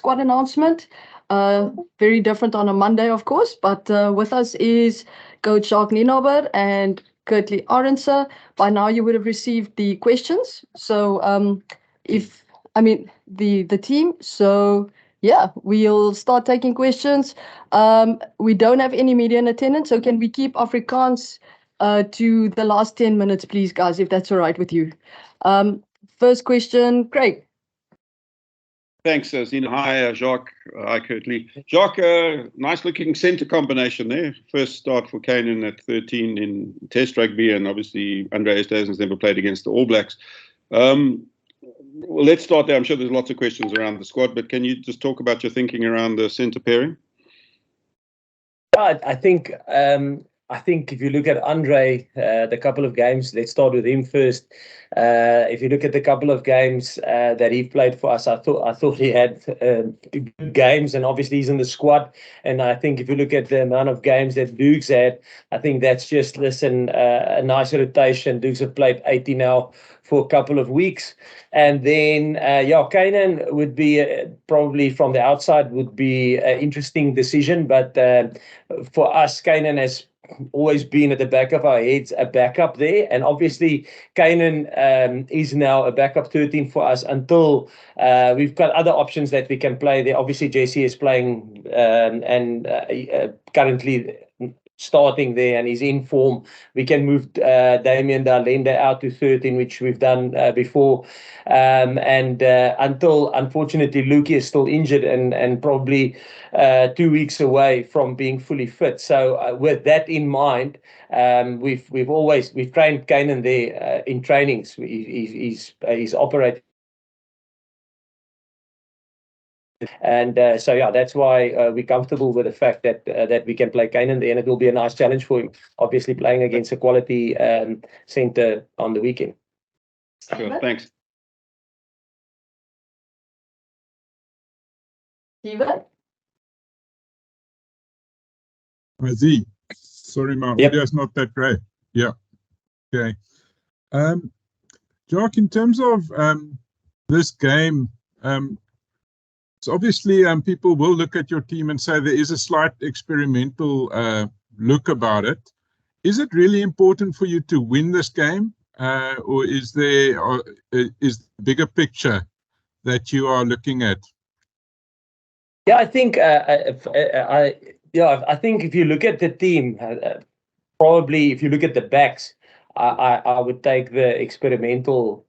squad announcement. Very different on a Monday, of course, but with us is Coach Jacques Nienaber and currently Arendse. By now you would have received the questions. So the team. So yeah, we'll start taking questions. We don't have any media in attendance, so can we keep Afrikaans to the last 10 minutes, please, guys, if that's all right with you. First question, Craig. Thanks, Zina. Hi, Jacques. Hi, Curtly. Jacques, nice looking centre combination there. First start for Kainan at 13 in Test rugby, and obviously Andre Esterhuizen's never played against the All Blacks. Well, let's start there. I'm sure there's lots of questions around the squad, but can you just talk about your thinking around the centre pairing? I think if you look at Andre, the couple of games, let's start with him first. If you look at the couple of games that he played for us, I thought he had good games, and obviously he's in the squad. And I think if you look at the amount of games that Dukes had, I think that's just, a nice rotation. Dukes have played 80 now for a couple of weeks. And then, Kainan would be probably from the outside would be an interesting decision. But for us, Kainan has always been at the back of our heads, a backup there. And obviously, Kainan is now a backup 13 for us until we've got other options that we can play there. Obviously, JC is playing and currently starting there and he's in form. We can move Damian Dalenda out to 13, which we've done before. Until, unfortunately, Lukey is still injured and probably 2 weeks away from being fully fit. So with that in mind, we've trained Kainan there in trainings. He's operating. And that's why we're comfortable with the fact that we can play Kainan there, and it will be a nice challenge for him, obviously playing against a quality centre on the weekend. Sure, thanks. Steven? Sorry, my audio is not that great. Yeah. Okay. Jacques, in terms of this game, so obviously people will look at your team and say there is a slight experimental look about it. Is it really important for you to win this game, or is there is the bigger picture that you are looking at? Yeah, I think I think if you look at the team, probably if you look at the backs, I would take the experimental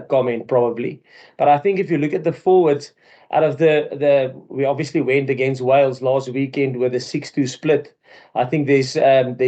comment probably. But I think if you look at the forwards, out of we obviously went against Wales last weekend with a 6-2 split. I think there's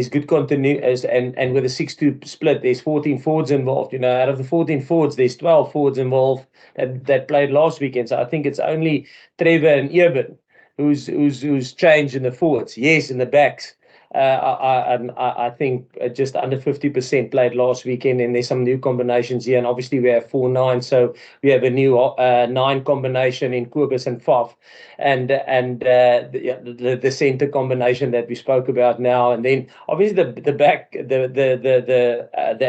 good continuity, and with a 6-2 split, there's 14 forwards involved. Out of the 14 forwards, there's 12 forwards involved that played last weekend. So I think it's only Trevor and Eben who's changed in the forwards. Yes, in the backs. I think just under 50% played last weekend, and there's some new combinations here. And obviously we have 4-9, so we have a new 9 combination in Kobus and Faf, and the centre combination that we spoke about now. And then obviously the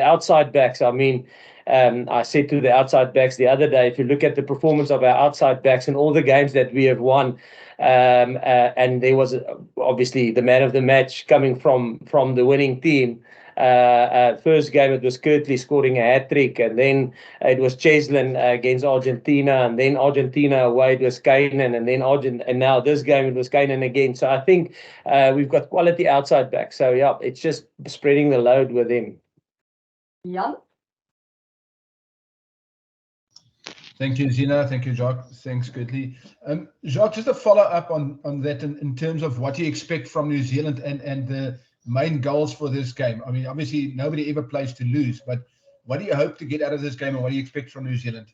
outside backs. I mean, I said to the outside backs the other day, if you look at the performance of our outside backs in all the games that we have won, and there was obviously the man of the match coming from the winning team. First game it was Curtly scoring a hat-trick, and then it was Cheslin against Argentina, and then Argentina away it was Kainan, and then and now this game it was Kainan again. So I think we've got quality outside back. So yeah, it's just spreading the load with him. Yeah. Thank you, Zina. Thank you, Jacques. Thanks, Curtly. Jacques, just a follow-up on that in terms of what you expect from New Zealand and the main goals for this game. I mean, obviously, nobody ever plays to lose, but what do you hope to get out of this game, and what do you expect from New Zealand?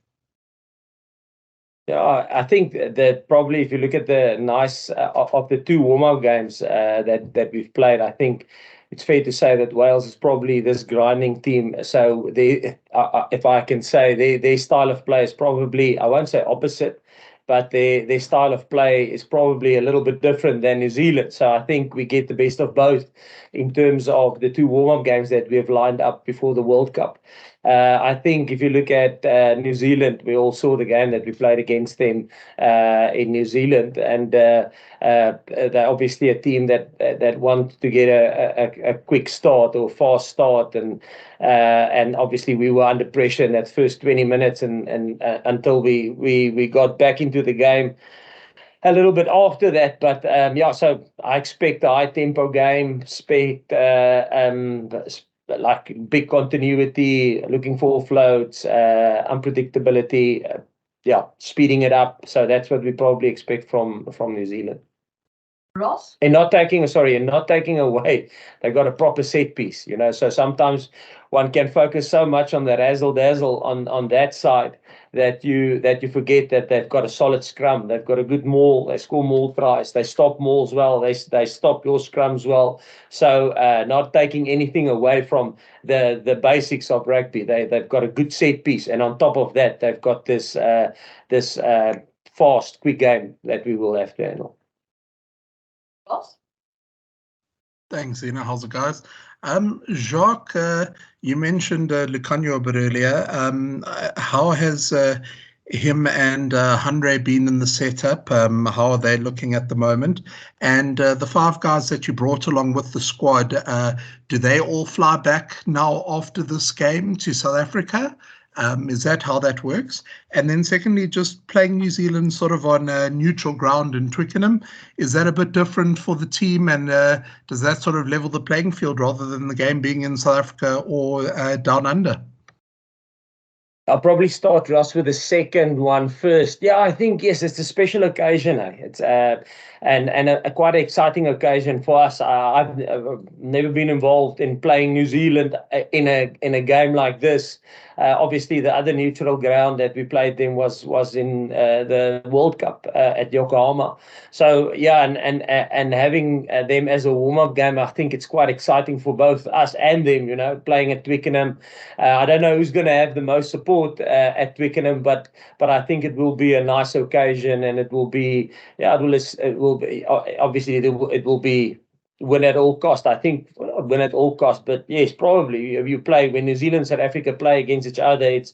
Yeah, I think that probably if you look at the nice of the 2 warm-up games that we've played, I think it's fair to say that Wales is probably this grinding team. So if I can say, their style of play is probably, I won't say opposite, but their style of play is probably a little bit different than New Zealand. So I think we get the best of both in terms of the 2 warm-up games that we have lined up before the World Cup. I think if you look at New Zealand, we all saw the game that we played against them in New Zealand, and they're obviously a team that want to get a quick start or fast start, and obviously we were under pressure in that first 20 minutes, and until we got back into the game a little bit after that. But yeah, so I expect a high tempo game, expect like big continuity, looking for offloads, unpredictability, yeah, speeding it up. So that's what we probably expect from New Zealand. Ross? And not taking away, they've got a proper set piece, you know. So sometimes one can focus so much on the razzle dazzle on that side that you forget that they've got a solid scrum, they've got a good maul, they score maul tries, they stop mauls well, they stop your scrums well. So not taking anything away from the basics of rugby, they've got a good set piece, and on top of that, they've got this fast, quick game that we will have to handle. Thanks, Zina. How's it, guys? Jacques, you mentioned Lucanio a bit earlier. How has him and Andre been in the setup? How are they looking at the moment? And the 5 guys that you brought along with the squad, do they all fly back now after this game to South Africa? Is that how that works? And then secondly, just playing New Zealand sort of on neutral ground in Twickenham, is that a bit different for the team? And does that sort of level the playing field rather than the game being in South Africa or down under? I'll probably start, Ross, with the second one first. Yeah, I think, yes, it's a special occasion. It's and a quite exciting occasion for us. I've never been involved in playing New Zealand in a game like this. Obviously, the other neutral ground that we played them was in the World Cup at Yokohama. So yeah, and having them as a warm-up game, I think it's quite exciting for both us and them. You know, playing at Twickenham. I don't know who's going to have the most support at Twickenham, but I think it will be a nice occasion, and it will be, yeah, it will be obviously it will be win at all cost. I think win at all cost, but yes, probably if you play when New Zealand and South Africa play against each other, it's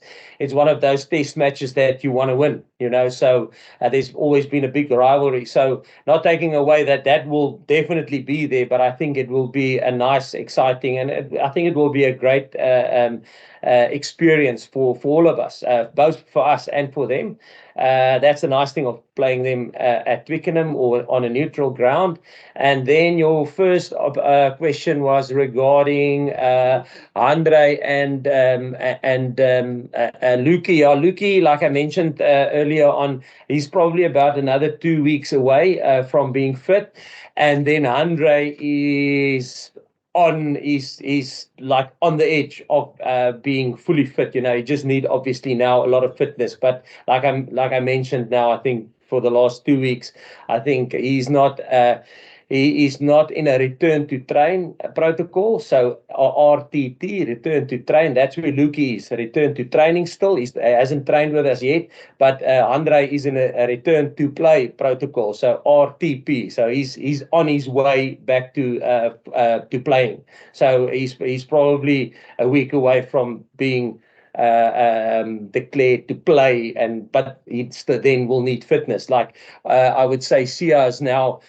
one of those test matches that you want to win, you know. So there's always been a big rivalry. So not taking away that will definitely be there, but I think it will be a nice, exciting, and I think it will be a great experience for all of us, both for us and for them. That's the nice thing of playing them at Twickenham or on a neutral ground. And then your first question was regarding Andre and Luki. Yeah, Luki, like I mentioned earlier on, he's probably about another 2 weeks away from being fit. And then Andre is he's like on the edge of being fully fit. You know, he just need obviously now a lot of fitness. But like I mentioned now, I think for the last 2 weeks, I think he's not he is not in a return to train protocol. So RTT, return to train, that's where Luki is, return to training still. He hasn't trained with us yet, but Andre is in a return to play protocol, so RTP. So he's on his way back to playing. So he's probably a week away from being declared to play, but he then will need fitness. Like I would say, Sia is now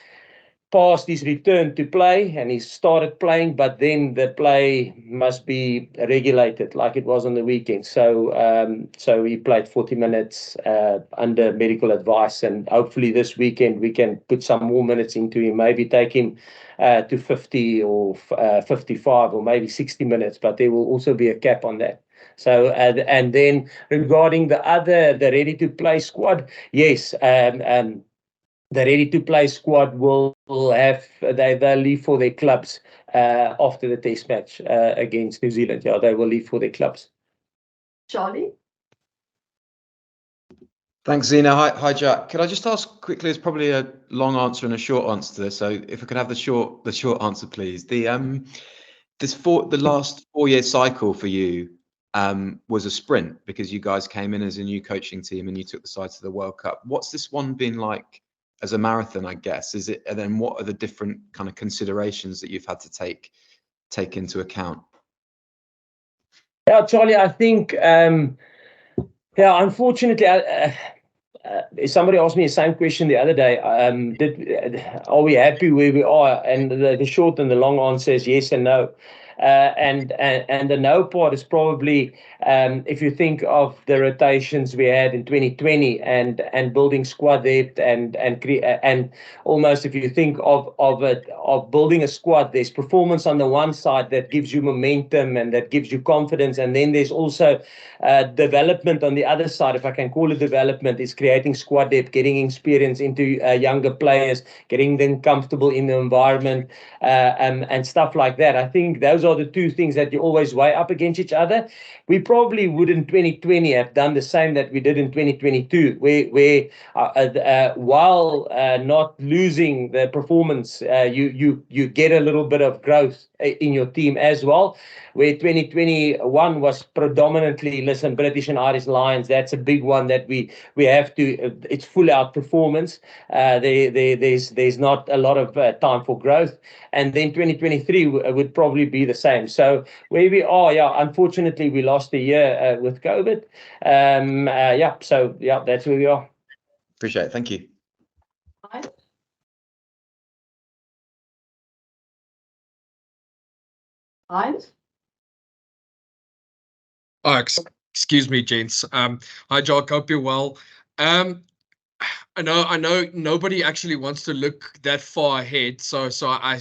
past his return to play, and he started playing, but then the play must be regulated like it was on the weekend. So so he played 40 minutes under medical advice, and hopefully this weekend we can put some more minutes into him, maybe take him to 50 or 55 or maybe 60 minutes, but there will also be a cap on that. So and then regarding the ready-to-play squad, yes, the ready-to-play squad will have, they'll leave for their clubs after the test match against New Zealand. Yeah, they will leave for their clubs. Charlie? Thanks, Zina. Hi, Jack. Could I just ask quickly? It's probably a long answer and a short answer to this. So if I could have the short answer, please. The last 4-year cycle for you was a sprint, because you guys came in as a new coaching team and you took the side to the World Cup. What's this one been like as a marathon, I guess? Is it, and then what are the different kind of considerations that you've had to take into account? Yeah, Charlie, I think, unfortunately, somebody asked me the same question the other day. Are we happy where we are? And the short and the long answer is yes and no. And the no part is probably, if you think of the rotations we had in 2020 and building squad depth and almost, if you think of building a squad, there's performance on the one side that gives you momentum and that gives you confidence, and then there's also development on the other side, if I can call it development, is creating squad depth, getting experience into younger players, getting them comfortable in the environment, and stuff like that. I think those are the two things that you always weigh up against each other. We probably would in 2020 have done the same that we did in 2022, where while not losing the performance, you get a little bit of growth in your team as well. Where 2021 was predominantly, listen, British and Irish Lions, that's a big one that we have to, it's full out performance. There's not a lot of time for growth. And then 2023 would probably be the same. So where we are, unfortunately, we lost a year with COVID. That's where we are. Appreciate it. Thank you. Heinz? Oh, excuse me, gents. Hi, Jacques. Hope you're well. I know nobody actually wants to look that far ahead, so I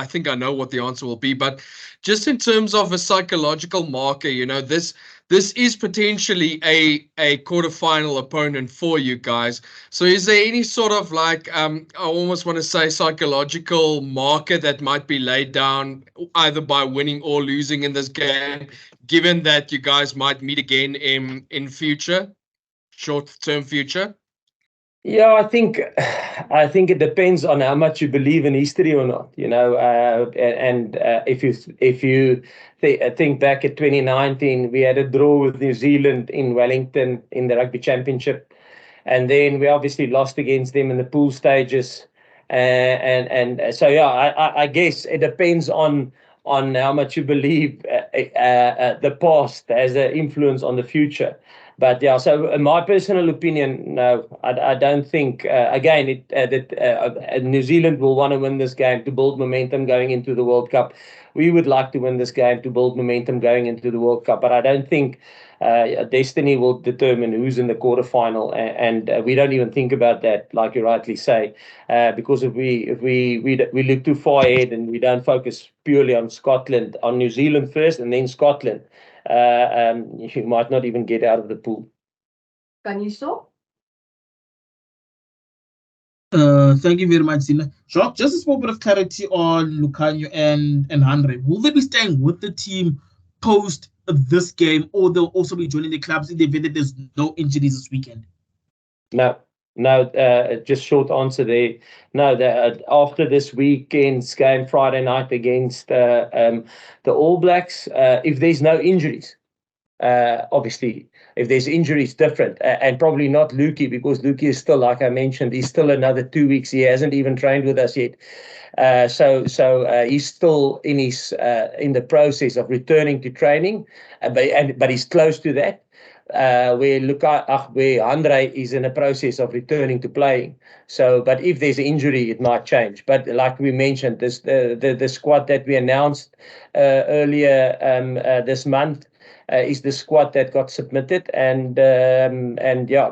think I know what the answer will be. But just in terms of a psychological marker, this is potentially a quarterfinal opponent for you guys. So is there any sort of like I almost want to say psychological marker that might be laid down either by winning or losing in this game, given that you guys might meet again in future, short-term future? Yeah, I think it depends on how much you believe in history or not, and if you think back at 2019, we had a draw with New Zealand in Wellington in the Rugby Championship, and then we obviously lost against them in the pool stages, I guess it depends on how much you believe the past has an influence on the future. But so in my personal opinion, no, I don't think, that New Zealand will want to win this game to build momentum going into the World Cup. We would like to win this game to build momentum going into the World Cup, but I don't think destiny will determine who's in the quarterfinal, and we don't even think about that, like you rightly say, because if we look too far ahead and we don't focus purely on Scotland, on New Zealand first and then Scotland, you might not even get out of the pool. Can you stop? Thank you very much, Zina. Jacques, just a small bit of clarity on Lucanio and Andre. Will they be staying with the team post this game, or they'll also be joining the clubs in the event that there's no injuries this weekend? No, just short answer there. No, after this weekend's game, Friday night against the All Blacks, if there's no injuries, obviously, if there's injuries, different, and probably not Lukey, because Lukey is still, like I mentioned, he's still another 2 weeks. He hasn't even trained with us yet. So he's still in the process of returning to training, but he's close to that. Where Andre is in a process of returning to playing. So, but if there's an injury, it might change. But like we mentioned, the squad that we announced earlier this month is the squad that got submitted, and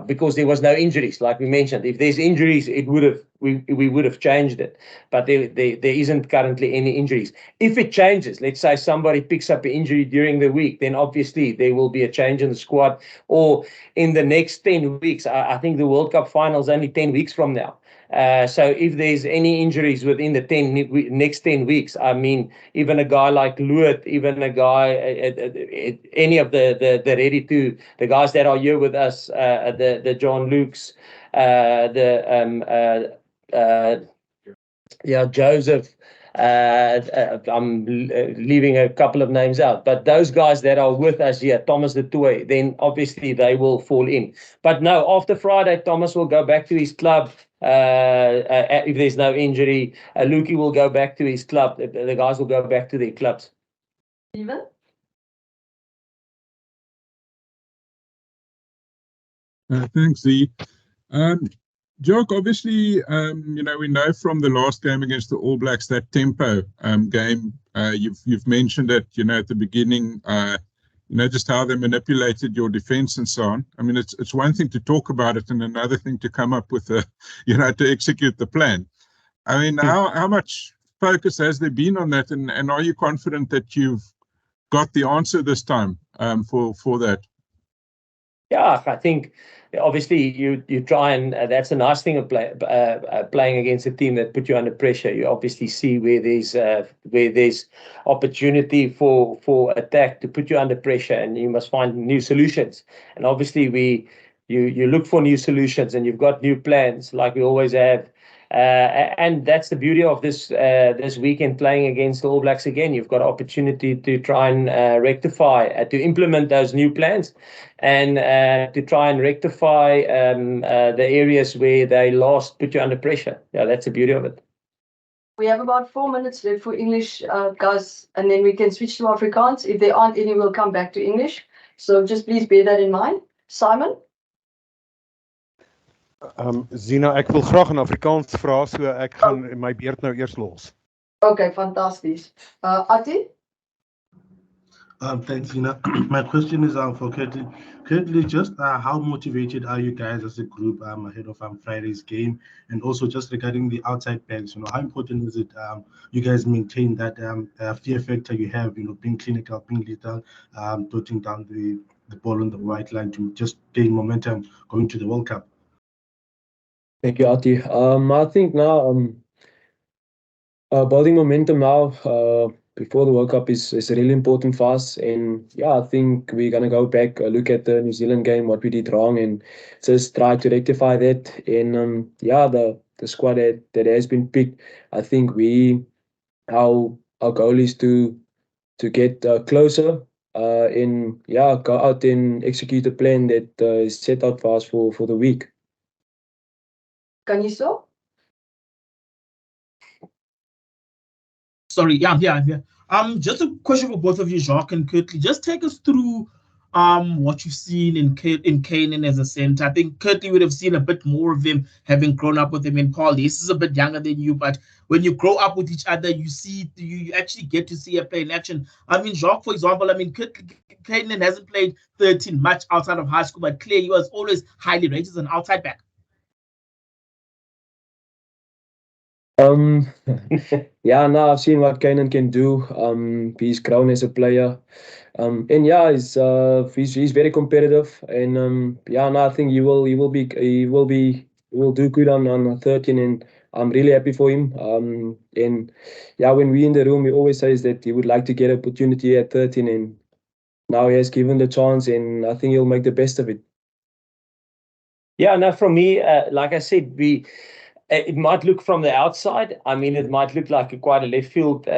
because there was no injuries, like we mentioned. If there's injuries, we would have changed it, but there isn't currently any injuries. If it changes, let's say somebody picks up an injury during the week, then obviously there will be a change in the squad, or in the next 10 weeks. I think the World Cup final is only 10 weeks from now. So if there's any injuries within the next 10 weeks, I mean, even a guy like Luet, even a guy, any of the the guys that are here with us, the John Lukes, Joseph, I'm leaving a couple of names out, but those guys that are with us here, Thomas de Toy, then obviously they will fall in. But no, after Friday, Thomas will go back to his club. If there's no injury, Lukey will go back to his club. The guys will go back to their clubs. Steven? Thanks, Z. Jacques, obviously, we know from the last game against the All Blacks, that tempo game, you've mentioned it, at the beginning, just how they manipulated your defense and so on. I mean, it's one thing to talk about it and another thing to come up with to execute the plan. I mean, how much focus has there been on that, and are you confident that you've got the answer this time for that? Yeah, I think obviously you try and that's a nice thing of playing against a team that put you under pressure. You obviously see where there's opportunity for attack to put you under pressure, and you must find new solutions. And obviously you look for new solutions, and you've got new plans like we always have. And that's the beauty of this weekend playing against the All Blacks again. You've got opportunity to try and rectify, to implement those new plans, and to try and rectify the areas where they last put you under pressure. Yeah, that's the beauty of it. We have about 4 minutes left for English, guys, and then we can switch to Afrikaans. If there aren't any, we'll come back to English. So just please bear that in mind. Simon? Zina, ek wil graag in Afrikaans vra, so ek gaan my beurt nou eers los. Okay, fantasties. Ati? Thanks, Zina. My question is for Curtly. Curtly, just how motivated are you guys as a group ahead of Friday's game? And also just regarding the outside backs, how important is it you guys maintain that fear factor you have, being clinical, being lethal, putting down the ball on the right line to just gain momentum going to the World Cup? Thank you, Ati. I think now building momentum now before the World Cup is really important for us. And yeah, I think we're going to go back, look at the New Zealand game, what we did wrong, and just try to rectify that. And yeah, the squad that has been picked, I think our goal is to get closer and yeah, go out and execute a plan that is set out for us for the week. Kaniso? Sorry, yeah. Just a question for both of you, Jacques and Curtly. Just take us through what you've seen in Kainan as a centre. I think Curtly would have seen a bit more of him, having grown up with him in Pauli. This is a bit younger than you, but when you grow up with each other, you actually get to see a play in action. I mean, Jacques, for example, Kainan hasn't played 13 much outside of high school, but clearly he was always highly rated as an outside back. Yeah, now I've seen what Kainan can do. He's grown as a player, and yeah, he's very competitive. And yeah, now I think he will do good on 13, and I'm really happy for him. And yeah, when we're in the room, we always say that he would like to get an opportunity at 13, and now he has given the chance, and I think he'll make the best of it. Yeah, now from me, like I said, it might look from the outside. I mean, it might look like quite a left field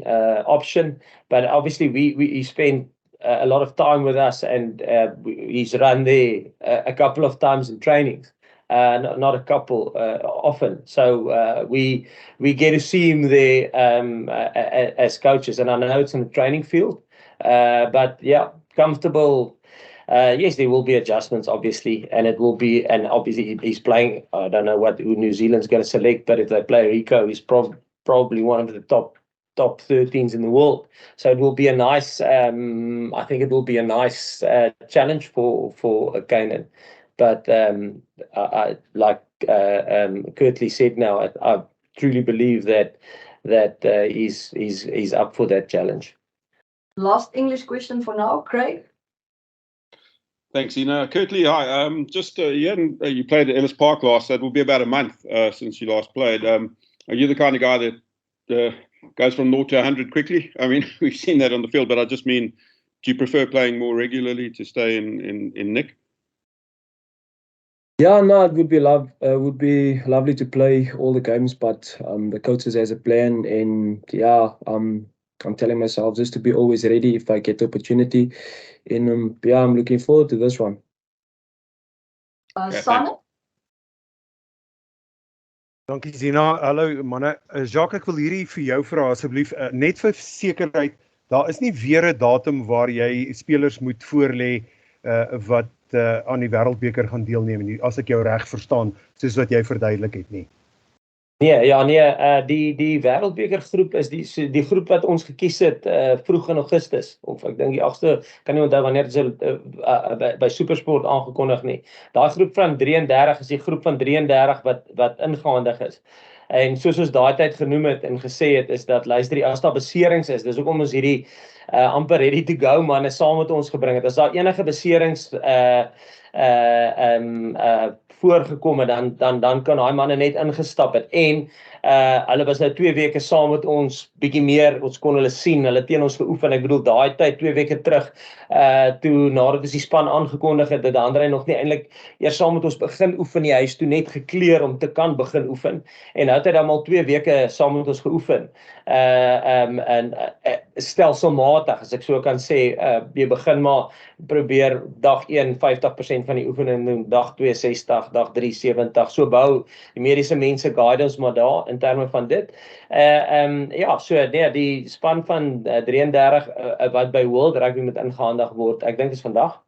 option, but obviously he spent a lot of time with us, and he's run there a couple of times in trainings, not a couple, often. So we get to see him there as coaches, and I know it's in the training field, but yeah, comfortable. Yes, there will be adjustments, obviously, and obviously he's playing. I don't know who New Zealand's going to select, but if they play Rico, he's probably one of the top 13s in the world. So it will be a nice. I think it will be a nice challenge for Kainan. But like Curtly said, now I truly believe that he's up for that challenge. Last English question for now, Craig. Thanks, Ina. Curtly, hi. You played at Ellis Park last, so it will be about a month since you last played. Are you the kind of guy that goes from 0 to 100 quickly? I mean, we've seen that on the field, but I just mean, do you prefer playing more regularly to stay in Nick? Yeah, no, it would be lovely to play all the games, but the coaches has a plan, and yeah, I'm telling myself just to be always ready if I get the opportunity. And yeah, I'm looking forward to this one. Simon? Dankie Zina. Hallo manne. Jacques, ek wil hierdie vir jou vra asseblief, net vir sekerheid, daar is nie weer 'n datum waar jy spelers moet voorlê wat aan die Wêreldbeker gaan deelneem nie, as ek jou reg verstaan, soos wat jy verduidelik het nie. Die Wêreldbeker groep is die groep wat ons gekies het vroeg in Augustus, of ek dink die 8ste, kan nie onthou wanneer dit by Supersport aangekondig nie. Daai groep van 33 is die groep van 33 wat ingehandig is. En soos ons daai tyd genoem het en gesê het, is dat, luister, as daar beserings is, dis hoekom ons hierdie amper ready to go manne saam met ons gebring het. As daar enige beserings voorgekom het, dan kan daai manne net ingestap het. En hulle was nou 2 weke saam met ons, bietjie meer, ons kon hulle sien, hulle teen ons geoefen. Ek bedoel, daai tyd 2 weke terug, toe nadat ons die span aangekondig het, dat Andre nog nie eintlik eers saam met ons begin oefen nie. Hy is toe net gekleer om te kan begin oefen. En nou het hy dan al 2 weke saam met ons geoefen. Stelselmatig, as ek so kan sê, jy begin maar probeer dag 1 50% van die oefening doen, dag 2 60, dag 3 70, so bou die mediese mense guide ons maar daar in terme van dit. Die span van 33 wat by World Rugby moet ingehandig word, ek dink is vandag.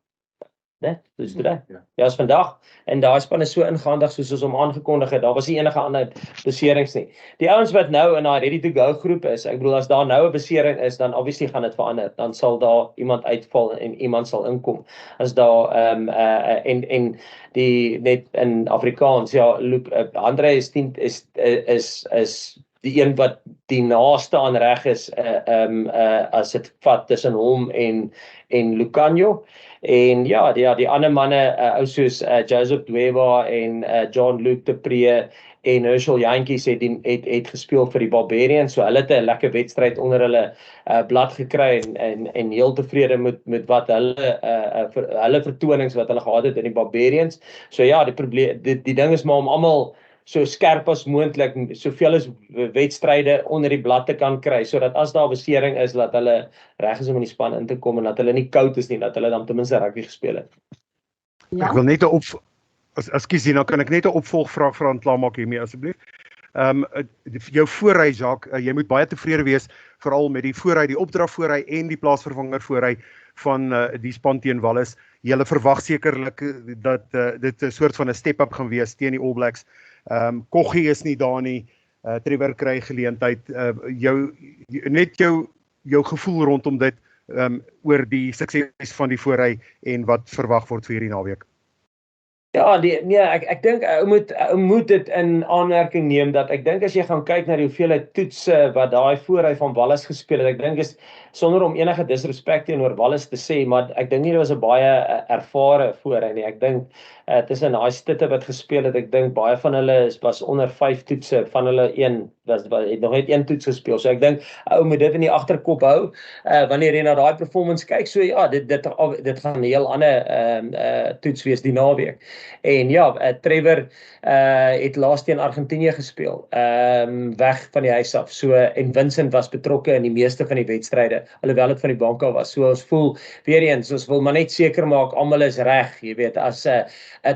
Dus today. Ja, is vandag. En daai span is so ingehandig soos ons hom aangekondig het. Daar was nie enige ander beserings nie. Die ouens wat nou in daai ready to go groep is, ek bedoel, as daar nou 'n besering is, dan obviously gaan dit verander. Dan sal daar iemand uitval en iemand sal inkom. As daar en die net in Afrikaans, Andre is die een wat die naaste aan reg is, as dit vat tussen hom en Lucanio. En die ander manne, ou soos Joseph Dweba en John Luke de Pre en Herschel Jantjies het gespeel vir die Barbarians, so hulle het 'n lekker wedstryd onder hulle blad gekry en heel tevrede met wat hulle vertonings wat hulle gehad het in die Barbarians. So die ding is maar om almal so skerp as moontlik, soveel as wedstryde onder die blad te kan kry, sodat as daar besering is, dat hulle reg is om in die span in te kom en dat hulle nie koud is nie, dat hulle dan ten minste rugby gespeel het. Ja? Ek wil net ekskuus, nou kan ek net 'n opvolgvraag vir klaarmaak hiermee asseblief. Jou voorry, Jacques, jy moet baie tevrede wees, veral met die voorry, die opdrag voorry en die plaasvervanger voorry van die span teen Wallis. Julle verwag sekerlik dat dit 'n soort van 'n step-up gaan wees teen die All Blacks. Koggie is nie daar nie, Trevor kry geleentheid. Jou gevoel rondom dit, oor die sukses van die voorry en wat verwag word vir hierdie naweek. Ek dink ou moet dit in aanmerking neem dat ek dink as jy gaan kyk na die hoeveelheid toetse wat daai voorry van Wallis gespeel het, ek dink is sonder om enige disrespek teenoor Wallis te sê, maar ek dink nie dit was 'n baie ervare voorry nie. Ek dink tussen daai stitte wat gespeel het, ek dink baie van hulle was onder 5 toetse, van hulle het nog net 1 toets gespeel. So ek dink ou moet dit in die agterkop hou wanneer jy na daai performance kyk. So dit gaan 'n heel ander toets wees die naweek. En Trevor het laas teen Argentinië gespeel, weg van die huis af. So en Vincent was betrokke in die meeste van die wedstryde, alhoewel dit van die bank af was. So ons voel weer eens, ons wil maar net seker maak almal is reg, jy weet, as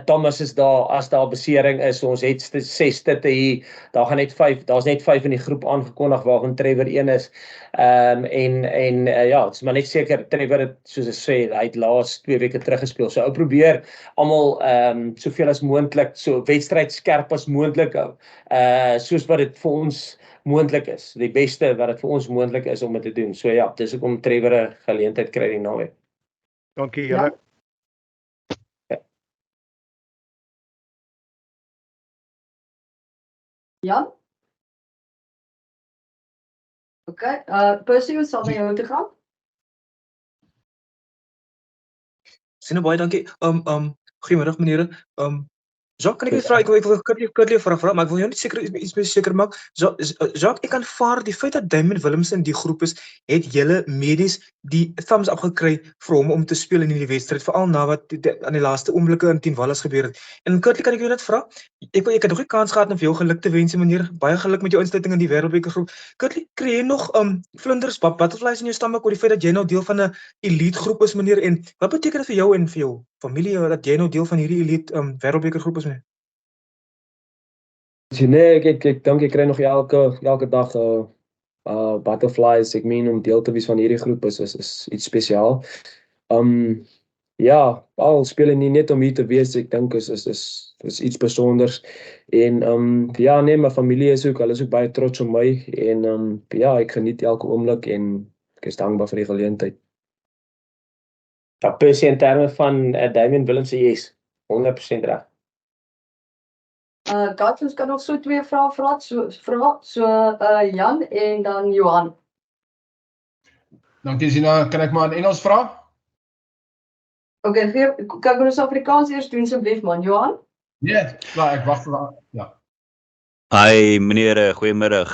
Thomas is daar, as daar besering is, ons het 6 stitte hier, daar's net 5 in die groep aangekondig waarvan Trevor 1 is. Het is maar net seker, Trevor het, soos ek sê, hy het laas 2 weke terug gespeel. So ou probeer almal soveel as moontlik, so wedstryd skerp as moontlik hou, soos wat dit vir ons moontlik is, die beste wat dit vir ons moontlik is om dit te doen. So dis hoekom Trevor 'n geleentheid kry die naweek. Dankie julle. Jan? Okay, Percy, ons sal na jou toe gaan. Sien baie dankie. Goeiemiddag meneere. Jacques, kan ek vra, ek wil kortlief vra, maar ek wil jou net iets meer seker maak. Jacques, ek aanvaar die feit dat Damien Willemse in die groep is, het julle medies die thumbs up gekry vir hom om te speel in die wedstryd, veral na wat aan die laaste oomblikke in teen Wallis gebeur het. En kortlief kan ek jou net vra, ek het nog nie kans gehad om vir jou geluk te wens, meneer. Baie geluk met jou insluiting in die Wêreldbeker groep. Kortlief, kry jy nog vlinders, butterflies in jou stomach oor die feit dat jy nou deel van 'n elite groep is, meneer? En wat beteken dit vir jou en vir jou familie dat jy nou deel van hierdie elite Wêreldbeker groep is, meneer? Nee, ek dink ek kry nog elke dag butterflies. Ek meen om deel te wees van hierdie groep is iets spesiaal. Ja, al spelen nie net om hier te wees, ek dink is iets besonders. En ja, nee, my familie is ook, hulle is ook baie trots op my en ja, ek geniet elke oomblik en ek is dankbaar vir die geleentheid. Ja, Percy in terme van Damian Willemse, yes, 100% reg. Gats, ons kan nog so 2 vrae vra, so Jan en dan Johan. Dankie Zina, kan ek maar in Engels vra? Okay, kan ons Afrikaans eers doen asseblief man, Johan? Ja, klaar, ek wag vir ja. Hi meneer, goeiemiddag.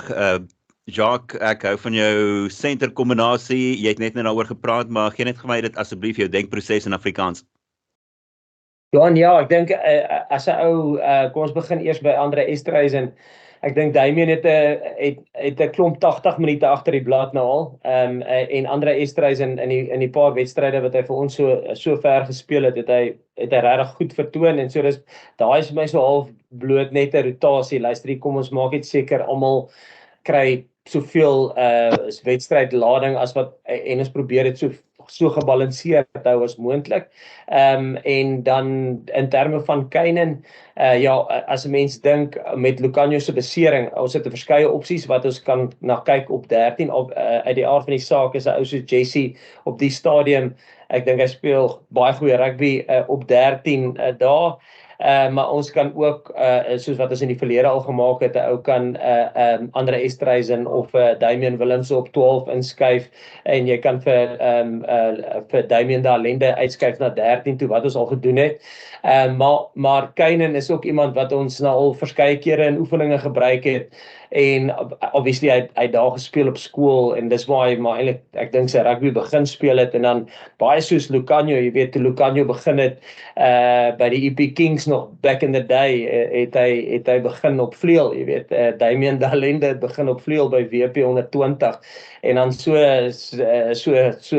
Jacques, ek hou van jou center kombinasie. Jy het net daaroor gepraat, maar gee net vir my dit asseblief jou denkproses in Afrikaans. Johan, ja, ek dink as 'n ou kom ons begin eers by Arendse en ek dink Damian het 'n klomp 80 minute agter die blad nou al. En Arendse in die paar wedstryde wat hy vir ons so ver gespeel het, het hy regtig goed vertoon en so daai is vir my so half bloot net 'n rotasie. Luister, kom ons maak dit seker almal kry soveel wedstrydlading as wat en ons probeer dit so gebalanseerd hou as moontlik. En dan in terme van Keenan, ja, as 'n mens dink met Lucanio se besering, ons het 'n verskeie opsies wat ons kan na kyk op 13 uit die aard van die saak is 'n ou soos Jesse op die stadium. Ek dink hy speel baie goeie rugby op 13 daar. Maar ons kan ook soos wat ons in die verlede al gemaak het, 'n ou kan Arendse of Damian Willemse op 12 inskuif en jy kan vir Damian Dalende uitskuif na 13 toe wat ons al gedoen het. Maar Keenan is ook iemand wat ons nou al verskeie kere in oefeninge gebruik het en obviously hy daar gespeel op skool en dis waar hy maar eintlik ek dink sy rugby begin speel het en dan baie soos Lucanio, jy weet toe Lucanio begin het by die EP Kings nog back in the day het hy begin op vleuel, jy weet Damian Dalende het begin op vleuel by WP 120 en dan so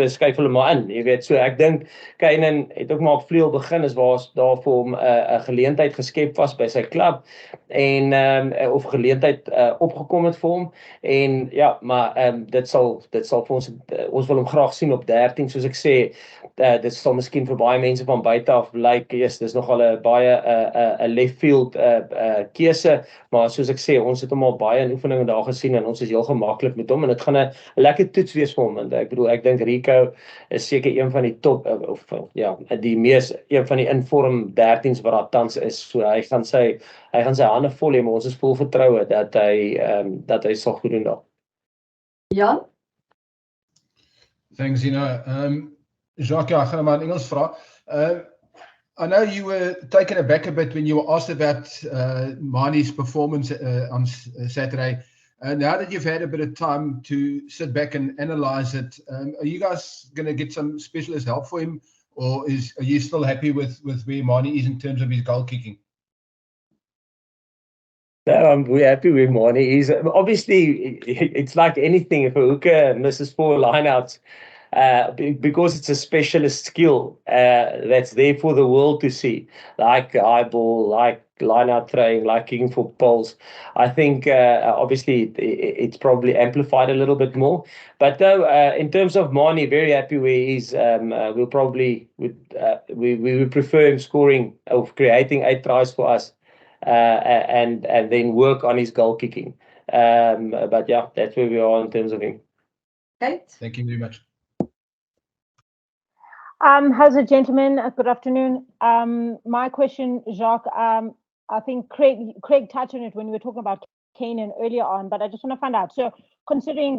skuif hulle maar in, jy weet, so ek dink Keenan het ook maar op vleuel begin is waar daar vir hom 'n geleentheid geskep was by sy klub en of geleentheid opgekom het vir hom en ja, maar dit sal vir ons wil hom graag sien op 13 soos ek sê, dit sal miskien vir baie mense van buite af lyk, dis nogal 'n baie 'n left field keuse, maar soos ek sê, ons het hom al baie in oefeninge daar gesien en ons is heel gemaklik met hom en dit gaan 'n lekker toets wees vir hom want ek bedoel ek dink Rico is seker een van die top een van die inform 13s wat daar tans is, so hy gaan sy hande vol hê, maar ons is vol vertroue dat hy sal goed doen daar. Jan? Thanks, Zina. Jacques, ja, gaan maar in Engels vra. I know you were taken aback a bit when you were asked about Mani's performance on Saturday. Now that you've had a bit of time to sit back and analyze it, are you guys going to get some specialist help for him, or are you still happy with where Mani is in terms of his goal kicking? No, we're happy with Mani. He's obviously, it's like anything. If a hooker misses 4 lineouts, because it's a specialist skill that's there for the world to see, like eyeball, like line-out throwing, like kicking for poles. I think obviously it's probably amplified a little bit more. But though, in terms of Mani, very happy where he's. We'll probably we would prefer him scoring or creating 8 tries for us, and then work on his goal kicking. But yeah, that's where we are in terms of him. Okay. Thank you very much. How's it, gentlemen? Good afternoon. My question, Jacques, I think Craig touched on it when we were talking about Keenan earlier on, but I just want to find out. So considering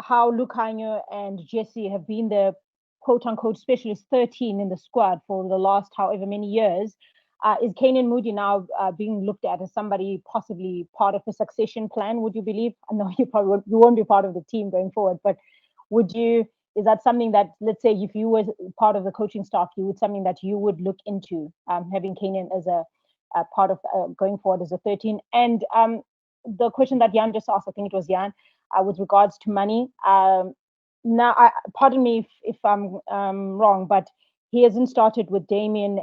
how Lucanio and Jesse have been the quote-unquote specialist 13 in the squad for the last however many years, is Keenan Moody now being looked at as somebody possibly part of a succession plan, would you believe? I know you won't be part of the team going forward, but is that something that, let's say, if you were part of the coaching staff, something that you would look into, having Keenan as a part of going forward as a 13? And the question that Jan just asked, I think it was Jan, with regards to money. Now, pardon me if I'm wrong, but he hasn't started with Damian,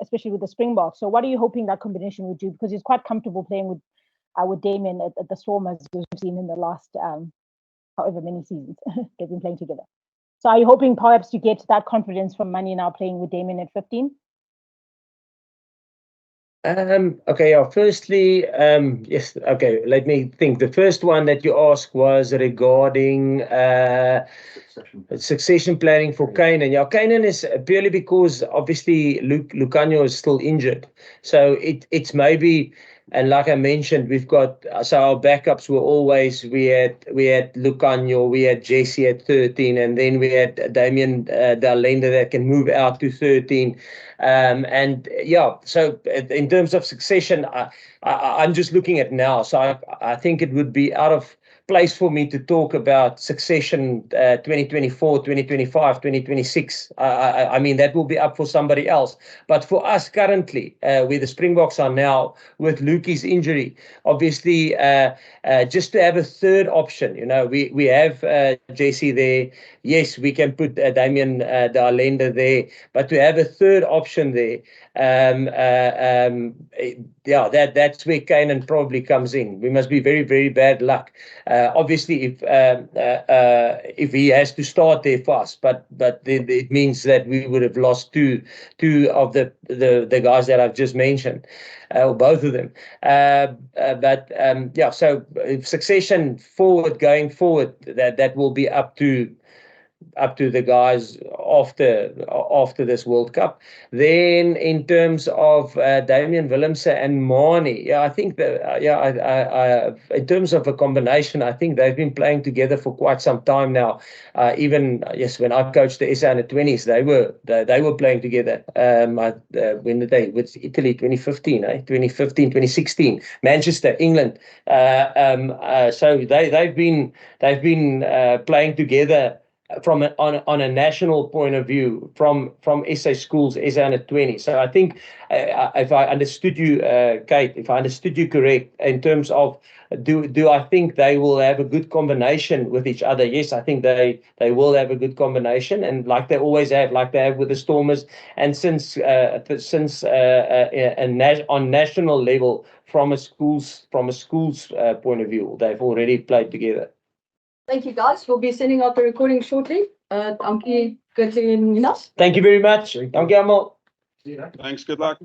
especially with the Springboks. So what are you hoping that combination would do? Because he's quite comfortable playing with Damian at the Storm, as we've seen in the last however many seasons they've been playing together. So are you hoping perhaps to get that confidence from Manie now playing with Damien at 15? Okay, yeah, firstly, yes, okay, let me think. The first one that you asked was regarding succession planning for Kainan. Yeah, Kainan is purely because obviously Lucanio is still injured. So it's maybe, and like I mentioned, we've got, so our backups were always, we had Lucanio, we had Jesse at 13, and then we had Damien Dalenda that can move out to 13. And yeah, so in terms of succession, I'm just looking at now. So I think it would be out of place for me to talk about succession 2024, 2025, 2026. I mean, that will be up for somebody else. But for us currently, where the Springboks are now with Lukie's injury, obviously, just to have a third option, you know, we have JC there. Yes, we can put Damien Dalenda there, but to have a third option there, yeah, that's where Kainan probably comes in. We must be very, very bad luck. Obviously, if he has to start there fast, but then it means that we would have lost two of the guys that I've just mentioned, or both of them. Yeah, so succession going forward, that will be up to the guys after this World Cup. Then in terms of Damian Willemse and Manie, yeah, I think that in terms of a combination, I think they've been playing together for quite some time now. Even yes, when I coached the SA under-20s, they were playing together. When did they? With Italy, 2015, 2016, Manchester, England. So they've been playing together on a national point of view from SA schools, SA under-20. So I think if I understood you, Kate, if I understood you correct, in terms of do I think they will have a good combination with each other? Yes, I think they will have a good combination, and like they always have, like they have with the Stormers, and since on national level, from a school's point of view, they've already played together. Thank you, guys. We'll be sending out the recording shortly. Dankie, Kurtley and Ninas. Thank you very much. Dankie almal. Thanks, good luck.